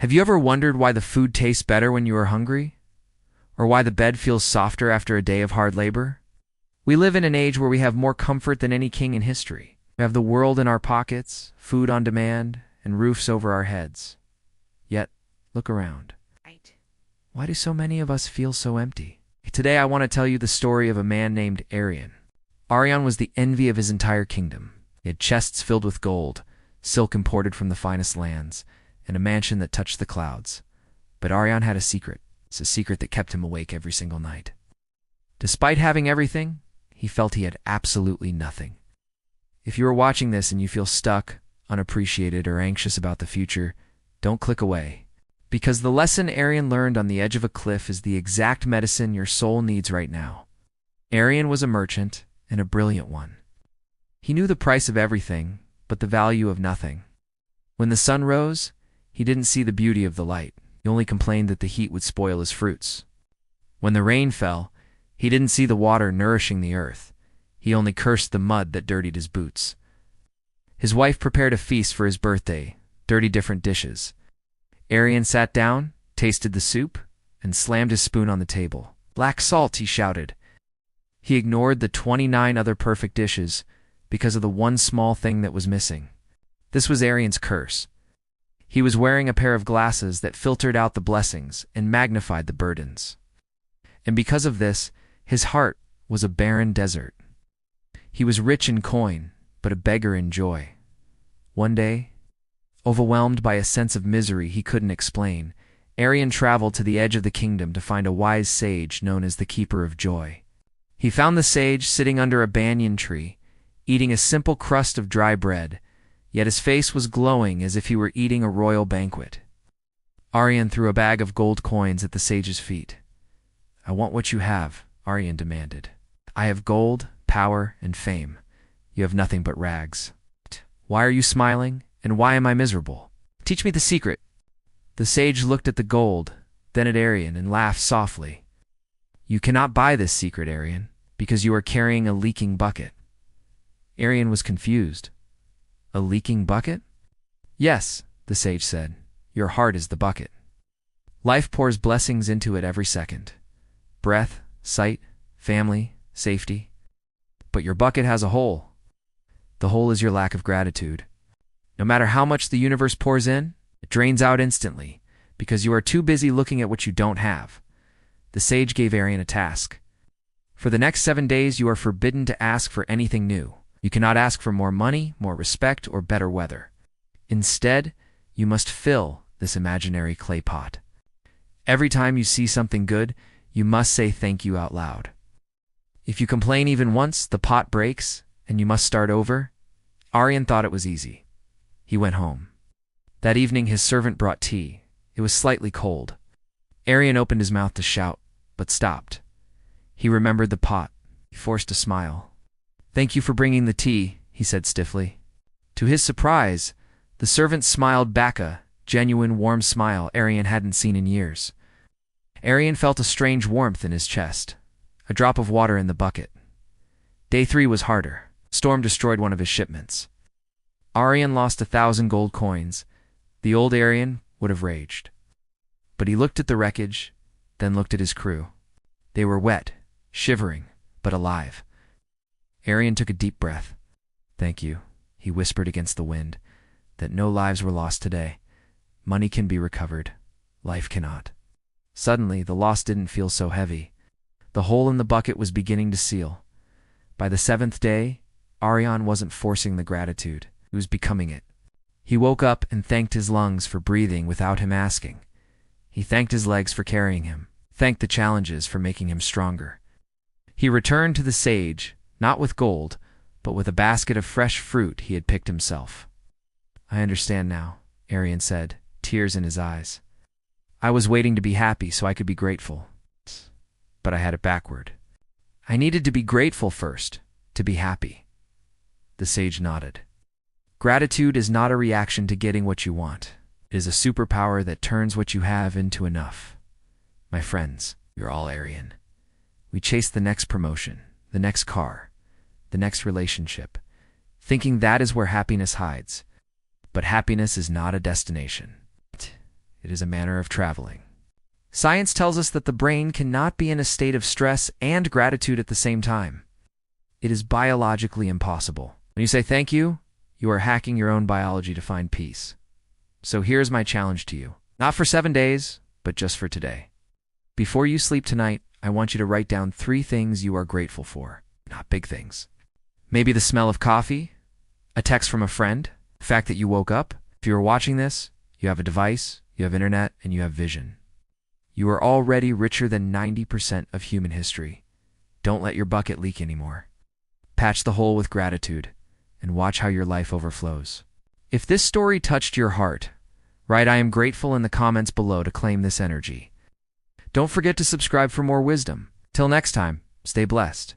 Have you ever wondered why the food tastes better when you are hungry? Or why the bed feels softer after a day of hard labor? We live in an age where we have more comfort than any king in history. We have the world in our pockets, food on demand, and roofs over our heads. Yet, look around. Why do so many of us feel so empty? Today I want to tell you the story of a man named Arion. Arion was the envy of his entire kingdom. He had chests filled with gold, silk imported from the finest lands, and a mansion that touched the clouds. But Arion had a secret. It's a secret that kept him awake every single night. Despite having everything, he felt he had absolutely nothing. If you are watching this and you feel stuck, unappreciated, or anxious about the future, don't click away. Because the lesson Arion learned on the edge of a cliff is the exact medicine your soul needs right now. Arion was a merchant, and a brilliant one. He knew the price of everything, but the value of nothing. When the sun rose, he didn't see the beauty of the light. He only complained that the heat would spoil his fruits. When the rain fell, he didn't see the water nourishing the earth. He only cursed the mud that dirtied his boots. His wife prepared a feast for his birthday, 30 different dishes. Arion sat down, tasted the soup, and slammed his spoon on the table. "Lack salt," he shouted. He ignored the 29 other perfect dishes because of the one small thing that was missing. This was Arion's curse. He was wearing a pair of glasses that filtered out the blessings and magnified the burdens. And because of this, his heart was a barren desert. He was rich in coin, but a beggar in joy. One day, overwhelmed by a sense of misery he couldn't explain, Arion traveled to the edge of the kingdom to find a wise sage known as the Keeper of Joy. He found the sage sitting under a banyan tree, eating a simple crust of dry bread, yet his face was glowing as if he were eating a royal banquet. Arion threw a bag of gold coins at the sage's feet. "I want what you have," Arion demanded. "I have gold, power, and fame. You have nothing but rags. Why are you smiling, and why am I miserable? Teach me the secret." The sage looked at the gold, then at Arion, and laughed softly. "You cannot buy this secret, Arion, because you are carrying a leaking bucket." Arion was confused. "A leaking bucket?" "Yes," the sage said. "Your heart is the bucket. Life pours blessings into it every second. Breath, sight, family, safety. But your bucket has a hole. The hole is your lack of gratitude. No matter how much the universe pours in, it drains out instantly because you are too busy looking at what you don't have." The sage gave Arion a task. "For the next 7 days, you are forbidden to ask for anything new. You cannot ask for more money, more respect, or better weather. Instead, you must fill this imaginary clay pot. Every time you see something good, you must say thank you out loud. If you complain even once, the pot breaks, and you must start over." Arion thought it was easy. He went home. That evening, his servant brought tea. It was slightly cold. Arion opened his mouth to shout, but stopped. He remembered the pot. He forced a smile. "Thank you for bringing the tea," he said stiffly. To his surprise, the servant smiled back, a genuine warm smile Arion hadn't seen in years. Arion felt a strange warmth in his chest, a drop of water in the bucket. Day 3 was harder. Storm destroyed one of his shipments. Arion lost 1,000 gold coins. The old Arion would have raged. But he looked at the wreckage, then looked at his crew. They were wet, shivering, but alive. Arion took a deep breath. "Thank you," he whispered against the wind, "that no lives were lost today. Money can be recovered. Life cannot." Suddenly, the loss didn't feel so heavy. The hole in the bucket was beginning to seal. By the 7th day, Arion wasn't forcing the gratitude. He was becoming it. He woke up and thanked his lungs for breathing without him asking. He thanked his legs for carrying him, thanked the challenges for making him stronger. He returned to the sage, not with gold, but with a basket of fresh fruit he had picked himself. "I understand now," Arion said, tears in his eyes. "I was waiting to be happy so I could be grateful. But I had it backward. I needed to be grateful first, to be happy." The sage nodded. Gratitude is not a reaction to getting what you want. It is a superpower that turns what you have into enough. My friends, you're all Arion. We chase the next promotion, the next car, the next relationship, thinking that is where happiness hides. But happiness is not a destination. it is a manner of traveling. Science tells us that the brain cannot be in a state of stress and gratitude at the same time. It is biologically impossible. When you say thank you are hacking your own biology to find peace. So here's my challenge to you. Not for 7 days, but just for today. Before you sleep tonight, I want you to write down 3 things you are grateful for. Not big things. Maybe the smell of coffee, a text from a friend, the fact that you woke up. If you are watching this, you have a device, you have internet, and you have vision. You are already richer than 90% of human history. Don't let your bucket leak anymore. Patch the hole with gratitude and watch how your life overflows. If this story touched your heart, write "I am grateful" in the comments below to claim this energy. Don't forget to subscribe for more wisdom. Till next time, stay blessed.